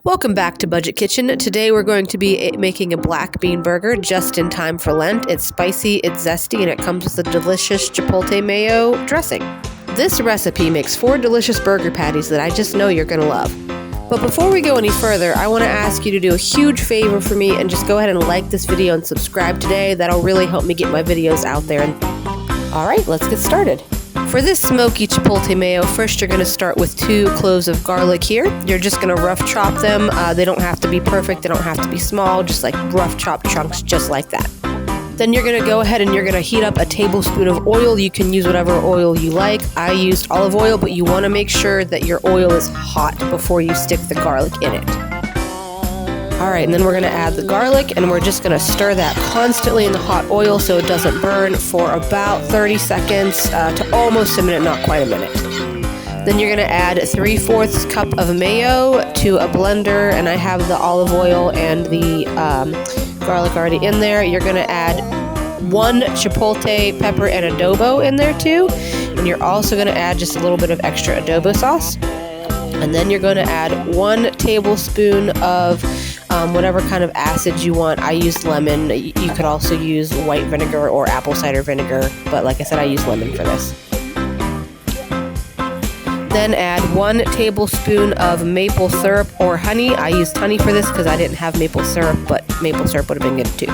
Welcome back to Budget Kitchen. Today we're going to be making a black bean burger just in time for Lent. It's spicy, it's zesty, and it comes with a delicious chipotle mayo dressing. This recipe makes 4 delicious burger patties that I just know you're going to love. But before we go any further, I want to ask you to do a huge favor for me and just go ahead and like this video and subscribe today. That'll really help me get my videos out there. Alright, let's get started. For this smoky chipotle mayo, first you're going to start with 2 cloves of garlic here. You're just going to rough chop them. They don't have to be perfect, they don't have to be small, just like rough chop chunks just like that. Then you're going to go ahead and you're going to heat up a tablespoon of oil. You can use whatever oil you like. I used olive oil, but you want to make sure that your oil is hot before you stick the garlic in it. Alright, and then we're going to add the garlic, and we're just going to stir that constantly in the hot oil so it doesn't burn for about 30 seconds to almost a minute, not quite a minute. Then you're going to add 3/4 cup of mayo to a blender, and I have the olive oil and the garlic already in there. You're going to add 1 chipotle pepper and adobo in there too, and you're also going to add just a little bit of extra adobo sauce. And then you're going to add 1 tablespoon of whatever kind of acid you want. I used lemon. You could also use white vinegar or apple cider vinegar, but like I said, I use lemon for this. Then add 1 tablespoon of maple syrup or honey. I used honey for this because I didn't have maple syrup, but maple syrup would have been good too.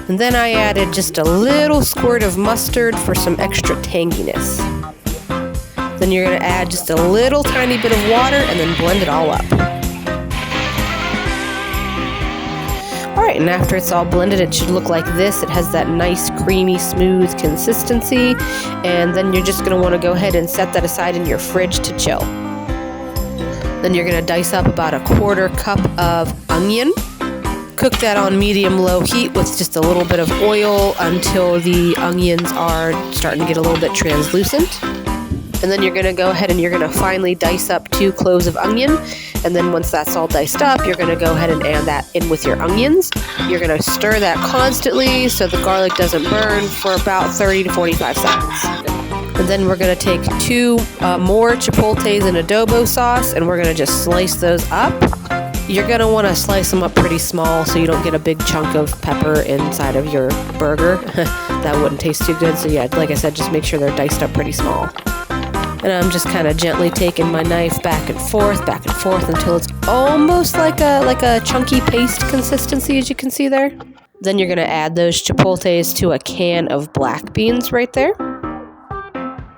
And then I added just a little squirt of mustard for some extra tanginess. Then you're going to add just a little tiny bit of water and then blend it all up. Alright, and after it's all blended, it should look like this. It has that nice, creamy, smooth consistency. And then you're just going to want to go ahead and set that aside in your fridge to chill. Then you're going to dice up about 1/4 cup of onion. Cook that on medium-low heat with just a little bit of oil until the onions are starting to get a little bit translucent. And then you're going to go ahead and you're going to finely dice up 2 cloves of onion. And then once that's all diced up, you're going to go ahead and add that in with your onions. You're going to stir that constantly so the garlic doesn't burn for about 30 to 45 seconds. And then we're going to take 2 more chipotles and adobo sauce, and we're going to just slice those up. You're going to want to slice them up pretty small so you don't get a big chunk of pepper inside of your burger. That wouldn't taste too good. So yeah, like I said, just make sure they're diced up pretty small. And I'm just kind of gently taking my knife back and forth until it's almost like a chunky paste consistency, as you can see there. Then you're going to add those chipotles to a can of black beans right there.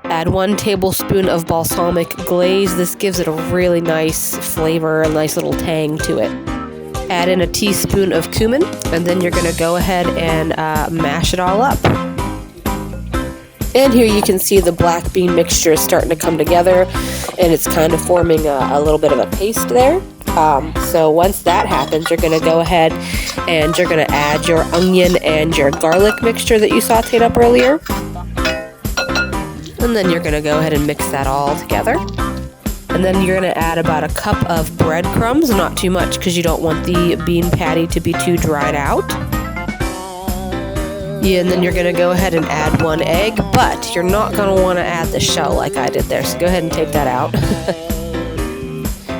Add 1 tablespoon of balsamic glaze. This gives it a really nice flavor, a nice little tang to it. Add in a teaspoon of cumin, and then you're going to go ahead and mash it all up. And here you can see the black bean mixture is starting to come together, and it's kind of forming a little bit of a paste there. So once that happens, you're going to go ahead and you're going to add your onion and your garlic mixture that you sauteed up earlier. And then you're going to go ahead and mix that all together. And then you're going to add about 1 cup of breadcrumbs, not too much because you don't want the bean patty to be too dried out. Yeah, and then you're going to go ahead and add 1 egg, but you're not going to want to add the shell like I did there, so go ahead and take that out.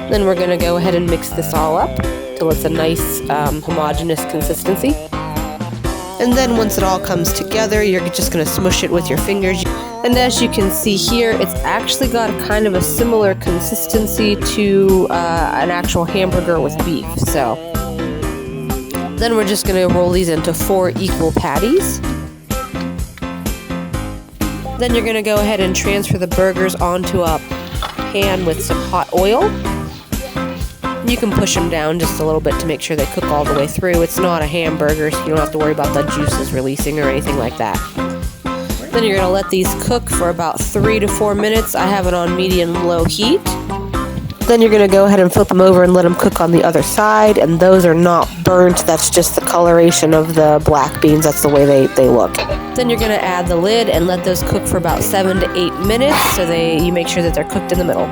Then we're going to go ahead and mix this all up till it's a nice homogeneous consistency. And then once it all comes together, you're just going to smush it with your fingers. And as you can see here, it's actually got a kind of a similar consistency to an actual hamburger with beef, so... Then we're just going to roll these into 4 equal patties. Then you're going to go ahead and transfer the burgers onto a pan with some hot oil. You can push them down just a little bit to make sure they cook all the way through. It's not a hamburger, so you don't have to worry about the juices releasing or anything like that. Then you're going to let these cook for about 3 to 4 minutes. I have it on medium-low heat. Then you're going to go ahead and flip them over and let them cook on the other side, and those are not burnt. That's just the coloration of the black beans. That's the way they look. Then you're going to add the lid and let those cook for about 7 to 8 minutes so you make sure that they're cooked in the middle.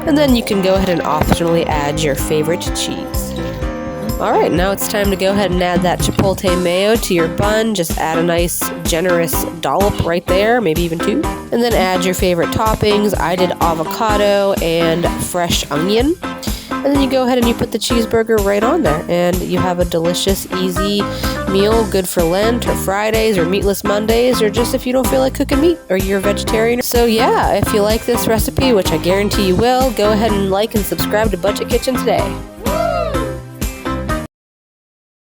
And then you can go ahead and optionally add your favorite cheese. Alright, now it's time to go ahead and add that chipotle mayo to your bun. Just add a nice generous dollop right there, maybe even 2. And then add your favorite toppings. I did avocado and fresh onion. And then you go ahead and you put the cheeseburger right on there. And you have a delicious, easy meal, good for Lent or Fridays or meatless Mondays, or just if you don't feel like cooking meat or you're a vegetarian. So yeah, if you like this recipe, which I guarantee you will, go ahead and like and subscribe to Budget Kitchen today.